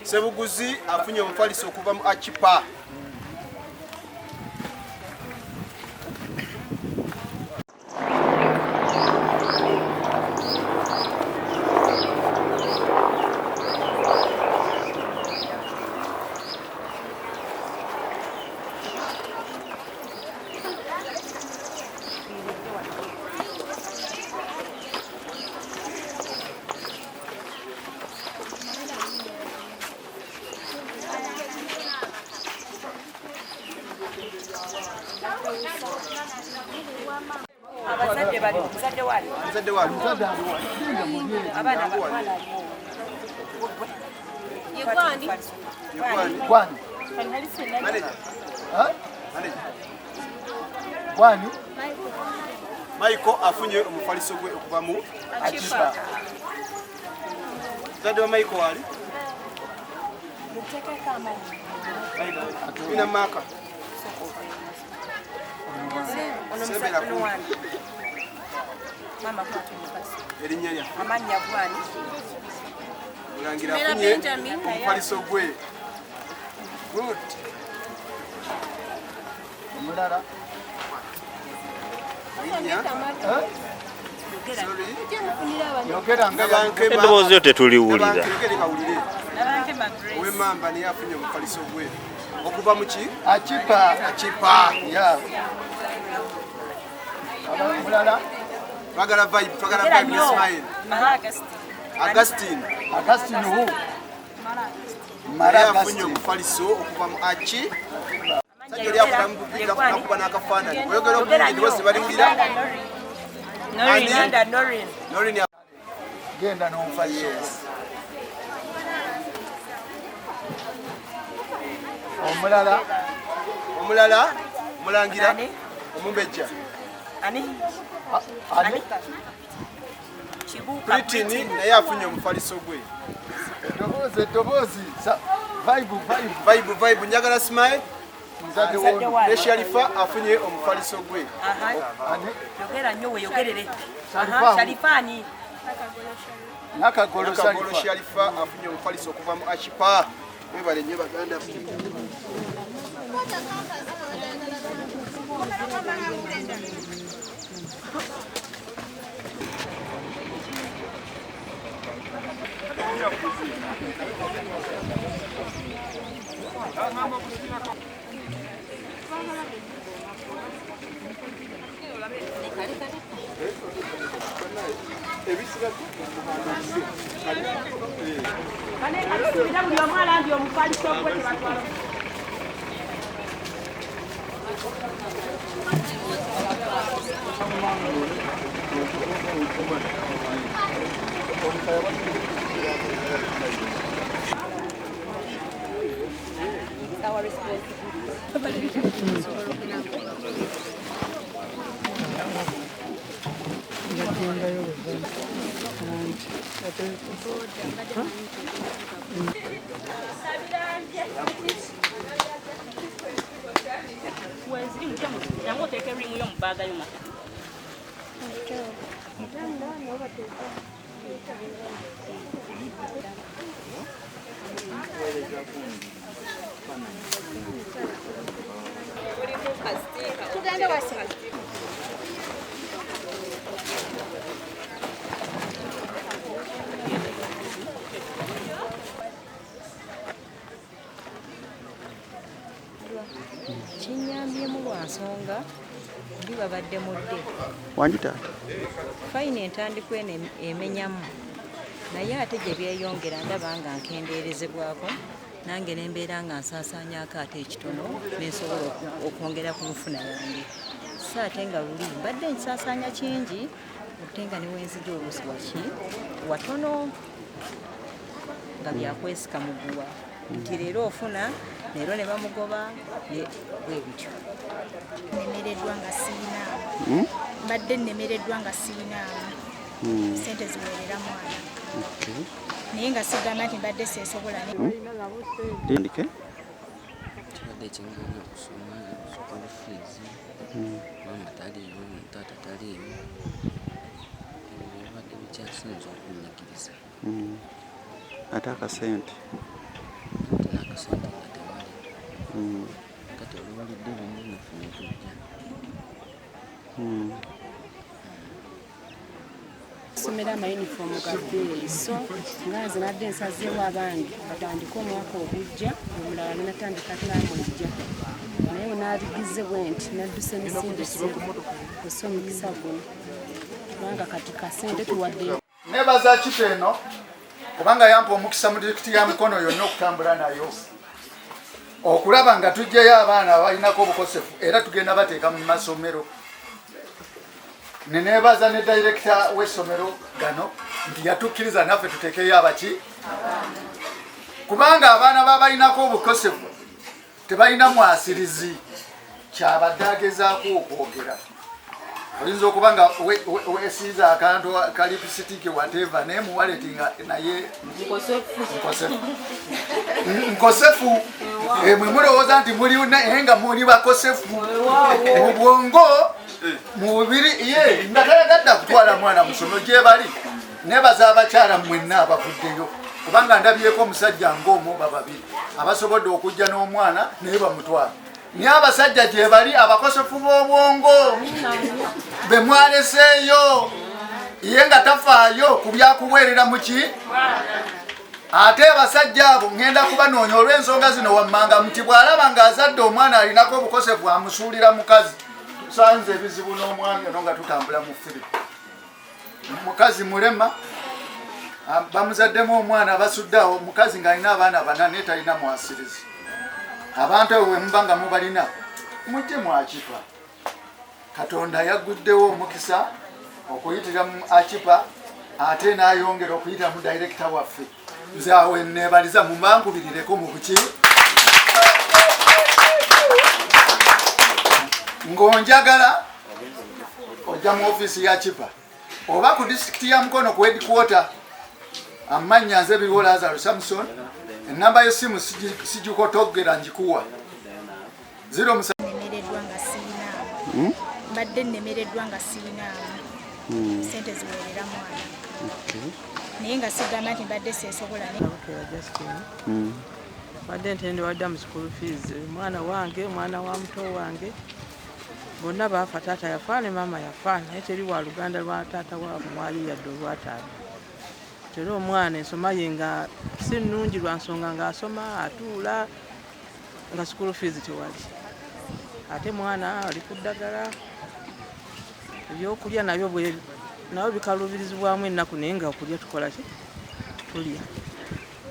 Sebuguzi afunye omufaliso okuva mu Achipa. Abazadde bali muzadde wali. Muzadde wali. Abaana bakwala. Yekwani. Kwani. Manager. Ha? Manager. Kwani. Michael afunye omufaliso gwe okuva mu Achipa. Muzadde wa Michael wali. Muteke kama. Ina maka. Onomsebera ku mama kwatu mufaliso. Erinnya lya. Amanya gwani. Mulangira afunye omufaliso gwe. Good. Omulala. Endowooza yo tetuliwulira. Ow'Emmamba naye afunye omufaliso gwe okuva mu ki? Achipa. Achipa. Yeah. Omulala. Twagala vibe ne smile. Augustine. Augustine who? Naye afunye omufaliso okuva mu Achi. Sajja oli afuna mu bubika kuba n'akafaananyi. Oyogera obulungi ndowooza baliwulira. Norin. Genda n'omufaliso. Omulala mulangira omumbejja. Ani? Britini naye afunye omufaliso gwe. Eddoboozi. Vibe njagala smile. Muzadde w'ono. Ne Sharifa afunye omufaliso gwe. Yogera nnyo weeyogerere. Sharifani. Nakagolo Sharifa afunye omufaliso okuva mu Achipa. Mwebale nnyo baganda. Our kinyambyemu lwa nsonga ndi babadde mudde Wanjuta. fayini entandikwa eno emenyamu naye ate gye byeyongera ndaba nga nkendeerezebwako nange ne mbeera nga nsaasaanyako ate ekitono nensobola okwongera ku nfuna yange so ate nga luli mbadde nkisaasaanya kingi ate nga ne wenzija oluusi watono nga byakwesika muguwa nti leero ofuna leero ne bamugoba bwe bityo. Nemereddwa nga sirinaamu. Mbadde nemereddwa nga sirinaamu. Sente ziwerera mwana. Naye nga sigamba nti mbadde seesobola. Ndike? Kibadde kingana okusoma school fees. Mama taliiwo, taata taliiwo. Ebibadde bikyasinze okunyigiriza. Ate akasente? sente nga tewali kati oluwalidde byonna nafune tujja somera amayunifoomu ga bbeeyi so nga nze nadde nsazeewo abange batandika omwaka ogujja omulala nenatandika namwejja naye wenabigize bwenti nadduse emisinde ose omukisa guno kubanga kati kasente tuwaddeyo nebaza kitu eno kubanga yampa omukisa mu disitulikiti ya Mukono yonna okutambula nayo okulaba nga tujjayo abaana abalinako obukosefu era tugenda bateeka mu masomero. Nenebaza ne director w'essomero gano nti yatukkiriza naffe tuteekeyo abaki kubanga abaana babalinako obukosefu tebalina mwasirizi kyabadde agezaako okwogera. Oyinza okuba nga wesiiza akantu ka lipsitiki whatever naye muwaleti nga naye nkosefu mwe mulowooza nti muli nga muli bakosefu mu bwongo mu mubiri ye nga tayagadda kutwala mwana mu ssomero gye bali. Nebaza abakyala mwenna abavuddeyo kubanga ndabyeko omusajja ng'omu oba babiri abasobodde okujja n'omwana naye bamutwala. Naye abasajja gye bali abakosefu b'obwongo be mwaleseeyo ye nga tafaayo ku byakuweerera mu ki. Ate abasajja abo ngenda kubanoonya olw'ensonga zino wammanga nti bw'alaba ng'azadde omwana alinako obukosefu amusuulira mukazi. Tusanze ebizibu n'omwami ono nga tutambula mu firi. Mukazi mulema bamuzaddemu omwana basuddeawo mukazi ng'alina abaana bana naye talina mwasirizi. Abantu abo bwe muba nga mubalina mujje mwakipa. Katonda yagguddewo omukisa okuyitira mu akipa ate n'ayongera okuyitira mu director waffe. Nze awo neebaliza mubangubirireko mu buki ng'onjagala ojja mu ofiisi ya kipa oba ku disitulikiti ya Mukono ku headquarter amannya nze biriwo Lazarus Samson enamba y'essimu sigikotogera njikuwa 0 nemereddwa nga sirinaamu mbadde nemereddwa nga sirinaamu sente ziwerera mwana naye nga sigamba nti mbadde seesobola badde ntende wadda mu school fees mwana wange mwana wa muto wange bonna baafa taata yafa ne maama yafa naye teri wa luganda lwa taata waabwe mwali yadde olwataano. Tera omwana ensoma ye nga si nnungi lwa nsonga ng'asoma atuula nga school fees tewali. Ate mwana ali ku ddagala ebyokulya nabyo nabyo bikaluubirizibwamu ennaku naye nga okulya tukola ki tulya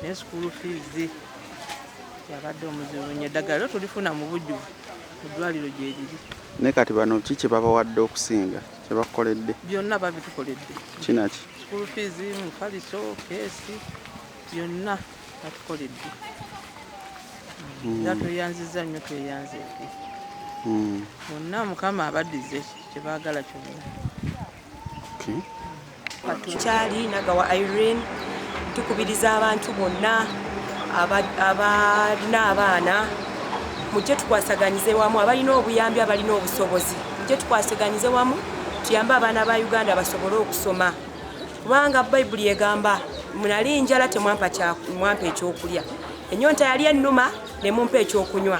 naye school fees yabadde omuzibu nnyo. Eddagala tulifuna mu bujjuvu mu ddwaliro gye liri. Ne kati bano ki kye babawadde okusinga kye bakoledde? Byonna babitukoledde. Kinaki? School fees, mufaliso, keesi byonna batukoledde. Era tweyanziza nnyo tweyanzeeko. Bonna Mukama abaddize kye baagala kyonna. Kyali nagawa Irene tukubiriza abantu bonna abalina abaana mujje tukwasaganyize wamu abalina obuyambi abalina obusobozi mujje tukwasaganyize wamu tuyambe abaana ba Uganda basobole okusoma kubanga Bayibuli egamba munali njala temwampa ekyokulya ennyonta yali ennuma ne mumpa ekyokunywa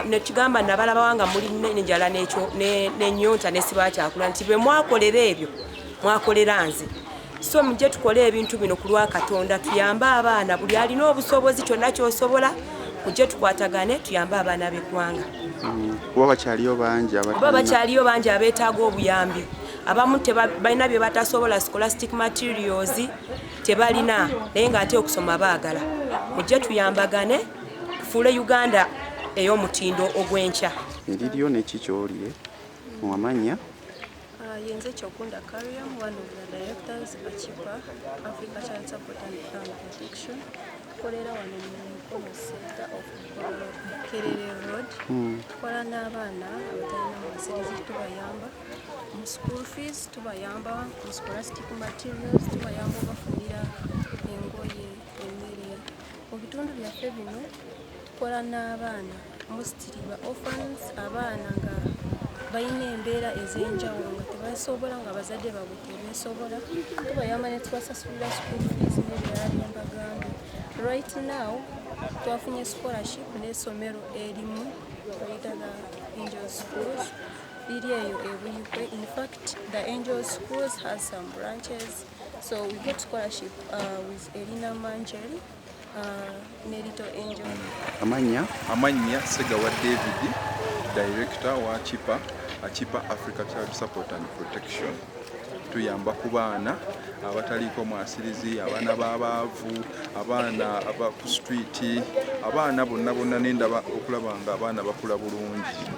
nekigamba nabalaba wanga muli n'enjala n'ennyonta nesiba kyakulya nti bwe mwakolera ebyo mwakolera nze. So mujje tukole ebintu bino ku lwa Katonda tuyambe abaana buli alina obusobozi kyonna ky'osobola mujje tukwatagane tuyambe abaana b'eggwanga. Kuba bakyaliyo bangi abeetaaga obuyambi abamu balina bye batasobola scholastic materials tebalina naye ng'ate okusoma baagala. Mujje tuyambagane tufuule Uganda ey'omutindo ogw'enkya. Eriryo n'eki ky'oliye mu amanya? Yenze Chokunda Career, one of the directors of Abaachipabasaulideabaana, Africa Child Support and Family Protection. Kolera wano mu Mukono sector of Kerere Road. Tukola n'abaana abatalina mwasirizi tubayamba mu school fees, tubayamba mu scholastic materials, tubayamba obafunira engoye, emmere. Mu bitundu byaffe bino tukola n'abaana mostly ba orphans, abaana nga balina embeera ez'enjawulo nga tebasobola nga bazadde baabwe tebeesobola tubayamba ne tubasasulira school fees n'ebirala bye mbagambe. Right now, twafunye scholarship n'essomero erimu bayita the Angel Schools. Liri eyo ebuyikwe. In fact, the Angel Schools has some branches. So we got scholarship with Elina Manjeri, Nerito Angel. Amanya Segawa David, Director wa Achipa Africa Child Support and Protection. Tuyamba ku baana abataliko mwasirizi, abaana b'abaavu, abaana aba ku street, abaana bonna n'endaba okulaba nga abaana bakula bulungi,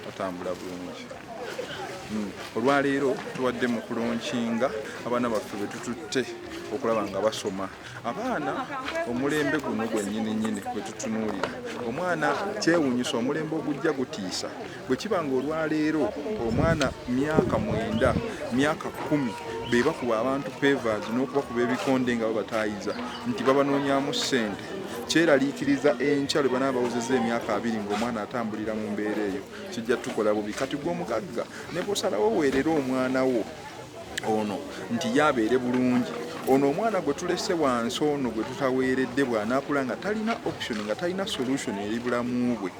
batambula bulungi. Olwaleero tuwadde mu kulonkinga abaana baffe be tututte okulaba nga basoma. Abaana omulembe guno gwennyini gwe tutunuulira, omwana kyewuunyisa omulembe ogujja gutiisa. Bwe kiba nga olwaleero omwana myaka 9, myaka 10 be bakuba abantu pevers n'okubakuba ebikonde nga babataayiza nti babanoonyaamu ssente, kyeraliikiriza enkya lwe banaaba bawezezza emyaka 2 ng'omwana atambulira mu mbeera eyo, kijja tukola bubi. Kati gw'omugagga ne bw'osalawo weerera omwana wo ono nti yabeere bulungi, ono omwana gwe tulese wansi ono gwe tutaweeredde bw'anaakula nga talina option, nga talina solution eri bulamu bwe,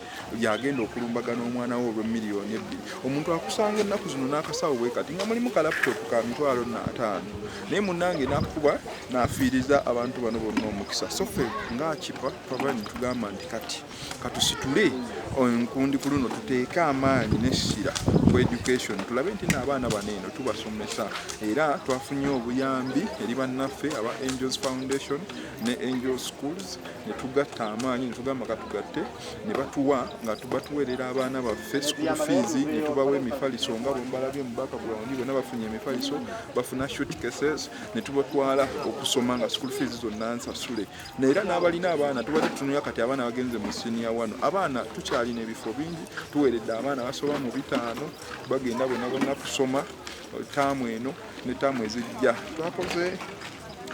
yagenda okulumbagana omwana we olw'emiliyoni 2. Omuntu akusanga ennaku zino n'akasawo bwe kati nga mulimu ka laptop ka 5,000, naye munnange n'akuba n'afiiriza abantu bano bonna omukisa. So ffe ng'Achipa twava ne tugamba nti kati katusitule enkundi ku luno tuteeke amaanyi n'essira ku education, tulabe nti n'abaana bano eno tubasomesa. Era twafunye obuyambi eri bannaffe aba Angels Foundation ne Angel Schools, ne tugatta amaanyi ne tugamba katugatte, ne batuwa nga tubatuweerera abaana baffe school fees, ne tubawa emifaliso nga bwe mbalabye mu background, bonna bafunye emifaliso, bafuna suitcases, ne tubatwala okusoma nga school fees zonna nsasule. Era n'abalina abaana tubadde tutunula kati abaana bagenze mu senior 1. Abaana tukyalina ebifo bingi, tuweeredde abaana basoba mu 5 bagenda bonna kusoma taamu eno ne taamu ezijja. Twakoze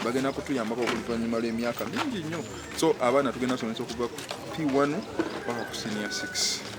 bagenda kutuyambako oluvannyuma lw'emyaka mingi nnyo. So abaana tugenda somesa okuva ku P1 paka ku senior 6.